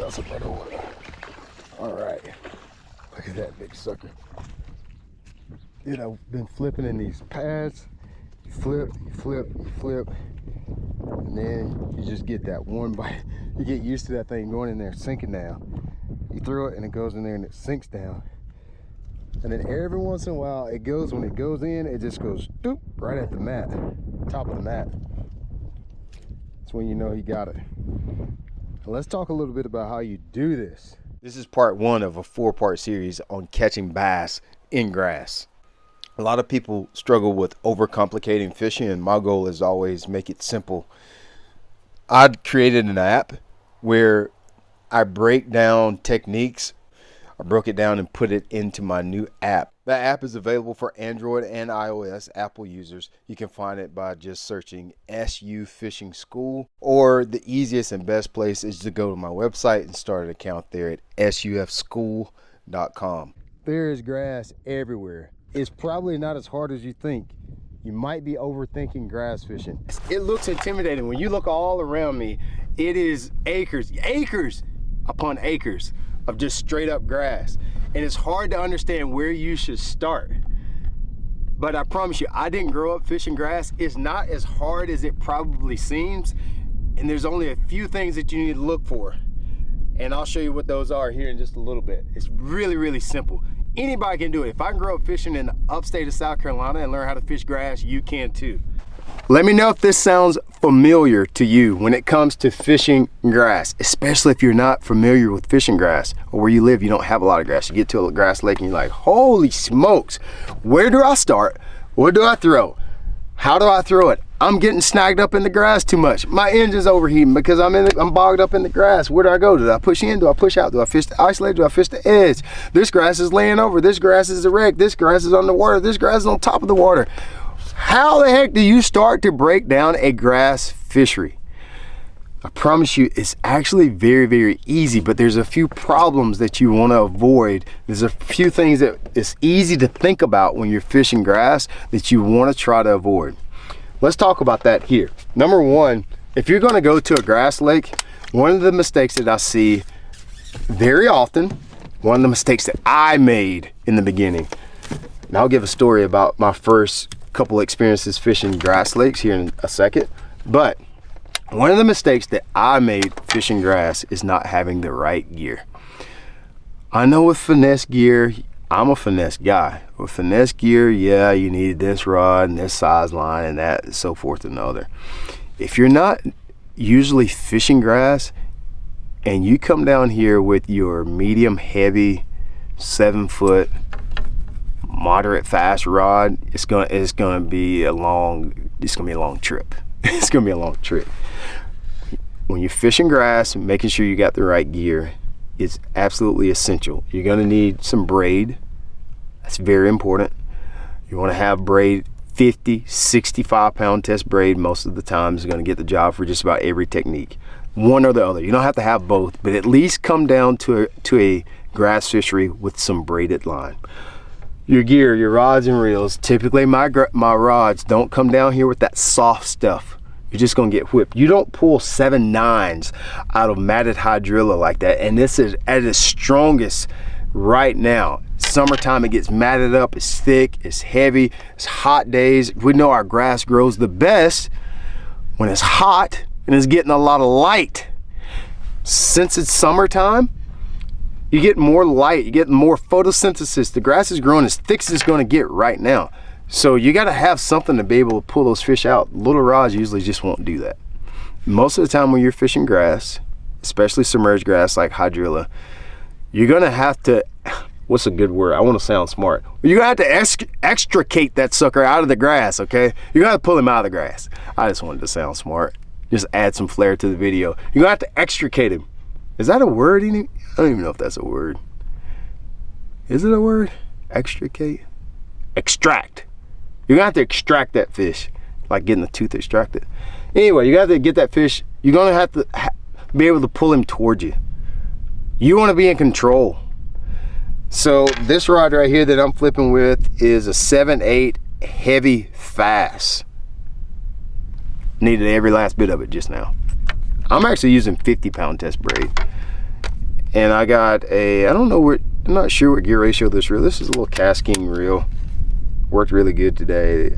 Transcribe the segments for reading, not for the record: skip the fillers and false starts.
got some right over there. All right, look at that big sucker. Dude, I've been flipping in these pads. You flip, you flip, you flip, and then you just get that one bite. You get used to that thing going in there, sinking down. You throw it and it goes in there and it sinks down. And then every once in a while, it goes, when it goes in, it just goes doop, right at the mat, top of the mat. That's when you know you got it. Now let's talk a little bit about how you do this. This is part one of a 4-part series on catching bass in grass. A lot of people struggle with overcomplicating fishing, and my goal is always make it simple. I created an app where I break down techniques. I broke it down and put it into my new app. That app is available for Android and iOS Apple users. You can find it by just searching SU Fishing School, or the easiest and best place is to go to my website and start an account there at sufschool.com. There is grass everywhere. It's probably not as hard as you think. You might be overthinking grass fishing. It looks intimidating. When you look all around me, it is acres upon acres of just straight up grass. And it's hard to understand where you should start. But I promise you, I didn't grow up fishing grass. It's not as hard as it probably seems. And there's only a few things that you need to look for. And I'll show you what those are here in just a little bit. It's really, really simple. Anybody can do it. If I can grow up fishing in the upstate of South Carolina and learn how to fish grass, you can too. Let me know if this sounds familiar to you when it comes to fishing grass, especially if you're not familiar with fishing grass, or where you live, you don't have a lot of grass. You get to a grass lake and you're like, holy smokes, where do I start? What do I throw? How do I throw it? I'm getting snagged up in the grass too much. My engine's overheating because I'm bogged up in the grass. Where do I go? Do I push in? Do I push out? Do I fish the isolate? Do I fish the edge? This grass is laying over. This grass is erect. This grass is on the water. This grass is on top of the water. How the heck do you start to break down a grass fishery? I promise you, it's actually very, very easy, but there's a few problems that you want to avoid. There's a few things that it's easy to think about when you're fishing grass that you want to try to avoid. Let's talk about that here. Number one, if you're going to go to a grass lake, one of the mistakes that I see very often, one of the mistakes that I made in the beginning, and I'll give a story about my first couple experiences fishing grass lakes here in a second, but one of the mistakes that I made fishing grass is not having the right gear. I know with finesse gear, I'm a finesse guy. With finesse gear, yeah, you need this rod and this size line and that and so forth and other. If you're not usually fishing grass and you come down here with your medium heavy 7-foot moderate fast rod, it's gonna be a long trip. It's gonna be a long trip. When you're fishing grass, making sure you got the right gear is absolutely essential. You're gonna need some braid. That's very important. You wanna have braid, 50, 65 pound test braid most of the time is gonna get the job for just about every technique. One or the other. You don't have to have both, but at least come down to a grass fishery with some braided line. Your gear, your rods and reels, typically my rods don't come down here with that soft stuff. You're just gonna get whipped. You don't pull 7/9s out of matted hydrilla like that. And this is at its strongest right now. Summertime, it gets matted up, it's thick, it's heavy, it's hot days. We know our grass grows the best when it's hot and it's getting a lot of light. Since it's summertime, you get more light, you get more photosynthesis. The grass is growing as thick as it's gonna get right now. So you gotta have something to be able to pull those fish out. Little rods usually just won't do that. Most of the time when you're fishing grass, especially submerged grass like hydrilla, you're gonna have to, what's a good word? I wanna sound smart. You're gonna have to extricate that sucker out of the grass, okay? You're gonna have to pull him out of the grass. I just wanted to sound smart. Just add some flair to the video. You're gonna have to extricate him. Is that a word? I don't even know if that's a word. Is it a word? Extricate? Extract. You're gonna have to extract that fish, like getting the tooth extracted. Anyway, you got to get that fish. You're gonna have to be able to pull him towards you. You wanna be in control. So this rod right here that I'm flipping with is a 7/8 heavy fast. Needed every last bit of it just now. I'm actually using 50 pound test braid. And I got a, I'm not sure what gear ratio this reel. This is a little casking reel. Worked really good today.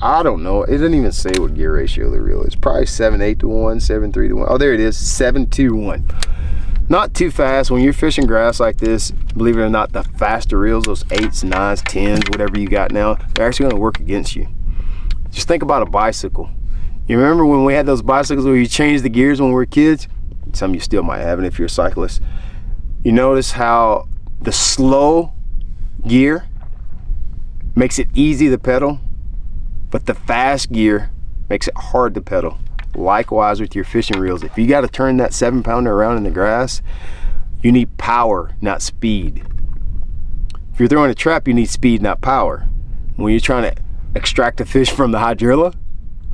I don't know. It doesn't even say what gear ratio the reel is. Probably 7/8 to 1, 7/3 to 1. Oh, there it is, 7/2 to 1. Not too fast. When you're fishing grass like this, believe it or not, the faster reels, those 8s, 9s, 10s, whatever you got now, they're actually gonna work against you. Just think about a bicycle. You remember when we had those bicycles where you changed the gears when we were kids? Some of you still might have it if you're a cyclist. You notice how the slow gear makes it easy to pedal, but the fast gear makes it hard to pedal. Likewise with your fishing reels. If you got to turn that 7-pounder around in the grass, you need power, not speed. If you're throwing a trap, you need speed, not power. When you're trying to extract a fish from the hydrilla,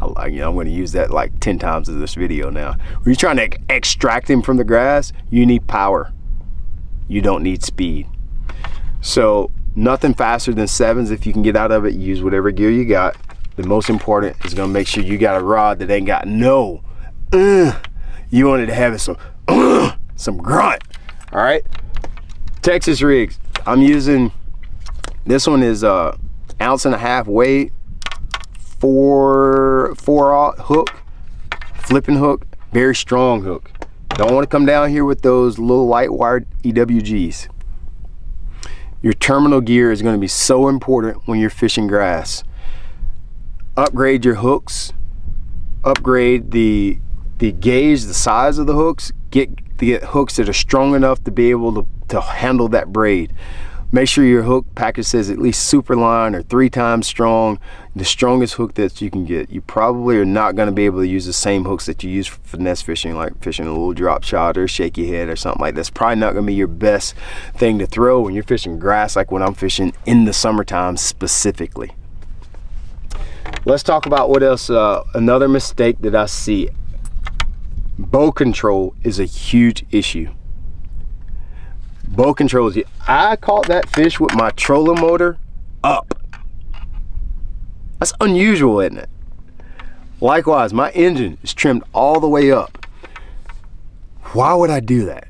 I'm going to use that like 10 times in this video now. When you're trying to extract him from the grass, you need power. You don't need speed. So nothing faster than 7s. If you can get out of it, use whatever gear you got. The most important is gonna make sure you got a rod that ain't got no, you want it to have some grunt, all right? Texas rigs, I'm using, this one is 1.5 ounce weight, 4/aught hook, flipping hook, very strong hook. Don't wanna come down here with those little light wired EWGs. Your terminal gear is gonna be so important when you're fishing grass. Upgrade your hooks, upgrade the gauge, the size of the hooks, get hooks that are strong enough to be able to handle that braid. Make sure your hook package says at least Superline or 3 times strong, the strongest hook that you can get. You probably are not going to be able to use the same hooks that you use for finesse fishing, like fishing a little drop shot or shaky head or something like that. That's probably not going to be your best thing to throw when you're fishing grass, like when I'm fishing in the summertime specifically. Let's talk about what else, another mistake that I see. Bow control is a huge issue. Bow control is, I caught that fish with my trolling motor up. That's unusual, isn't it? Likewise, my engine is trimmed all the way up. Why would I do that?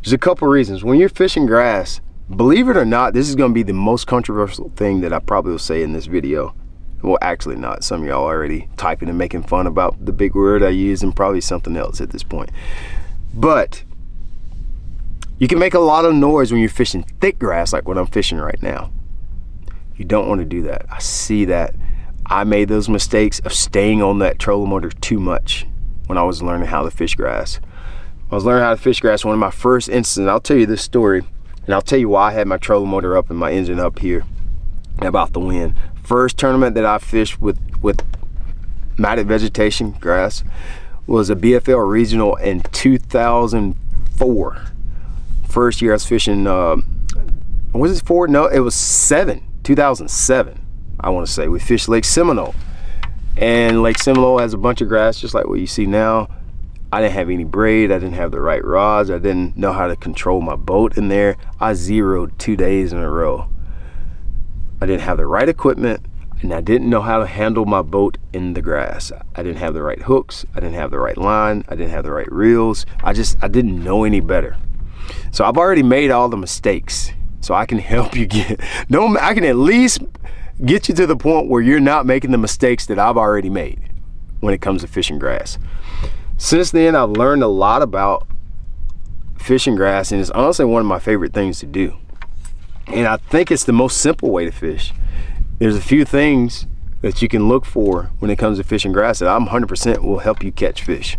There's a couple reasons. When you're fishing grass, believe it or not, this is gonna be the most controversial thing that I probably will say in this video. Well, actually not. Some of y'all already typing and making fun about the big word I use and probably something else at this point. But you can make a lot of noise when you're fishing thick grass like what I'm fishing right now. You don't want to do that. I see that. I made those mistakes of staying on that trolling motor too much when I was learning how to fish grass. I was learning how to fish grass. One of my first instances, I'll tell you this story, and I'll tell you why I had my trolling motor up and my engine up here about the wind. First tournament that I fished with matted vegetation grass was a BFL regional in 2004. First year I was fishing, was it 4? No, it was 2007, I want to say. We fished Lake Seminole. And Lake Seminole has a bunch of grass just like what you see now. I didn't have any braid, I didn't have the right rods, I didn't know how to control my boat in there. I zeroed 2 days in a row. I didn't have the right equipment, and I didn't know how to handle my boat in the grass. I didn't have the right hooks, I didn't have the right line, I didn't have the right reels. I didn't know any better. So I've already made all the mistakes. So I can help you I can at least get you to the point where you're not making the mistakes that I've already made when it comes to fishing grass. Since then, I've learned a lot about fishing grass, and it's honestly one of my favorite things to do. And I think it's the most simple way to fish. There's a few things that you can look for when it comes to fishing grass that I'm 100% will help you catch fish.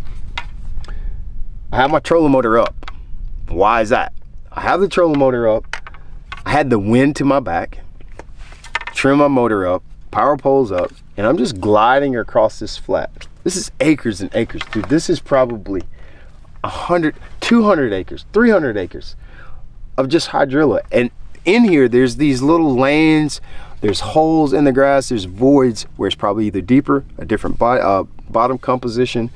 I have my trolling motor up. Why is that? I have the trolling motor up. I had the wind to my back, trim my motor up, power poles up, and I'm just gliding across this flat. This is acres and acres, dude. This is probably 100, 200 acres, 300 acres of just hydrilla. And in here, there's these little lanes, there's holes in the grass, there's voids where it's probably either deeper, a different bottom composition.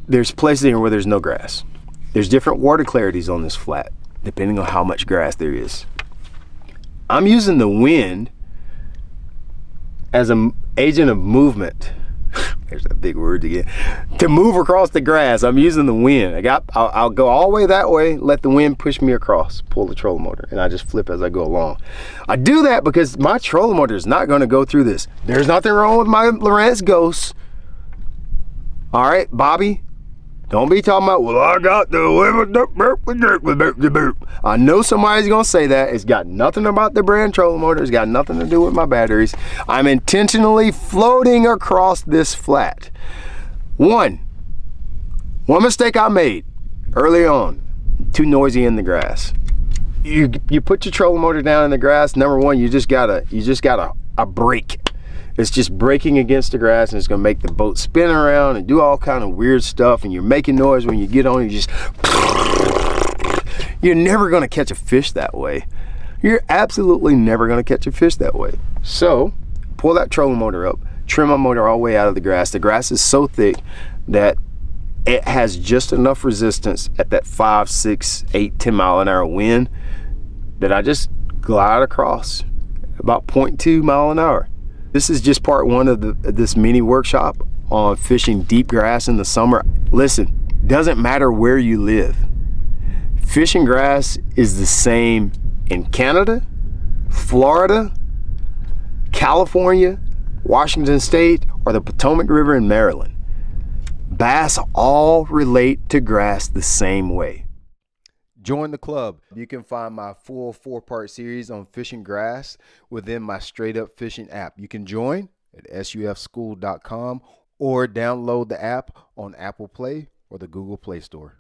There's places here where there's no grass. There's different water clarities on this flat, depending on how much grass there is. I'm using the wind as an agent of movement. there's that big word again, to move across the grass. I'm using the wind. I'll go all the way that way, let the wind push me across, pull the trolling motor, and I just flip as I go along. I do that because my trolling motor is not going to go through this. There's nothing wrong with my Lowrance Ghost. All right, Bobby, don't be talking about, well, I got the, I know somebody's gonna say that. It's got nothing about the brand trolling motor. It's got nothing to do with my batteries. I'm intentionally floating across this flat. One mistake I made early on, too noisy in the grass. You put your trolling motor down in the grass. Number one, you just got a brake. It's just braking against the grass, and it's gonna make the boat spin around and do all kind of weird stuff, and you're making noise when you get on. You're never gonna catch a fish that way. You're absolutely never gonna catch a fish that way. So pull that trolling motor up, trim my motor all the way out of the grass. The grass is so thick that it has just enough resistance at that 5, 6, 8, 10 mile an hour wind that I just glide across about 0.2 mile an hour. This is just part one of this mini workshop on fishing deep grass in the summer. Listen, doesn't matter where you live. Fishing grass is the same in Canada, Florida, California, Washington State, or the Potomac River in Maryland. Bass all relate to grass the same way. Join the club. You can find my full 4-part series on fishing grass within my Straight Up Fishing app. You can join at sufschool.com or download the app on Apple Play or the Google Play Store.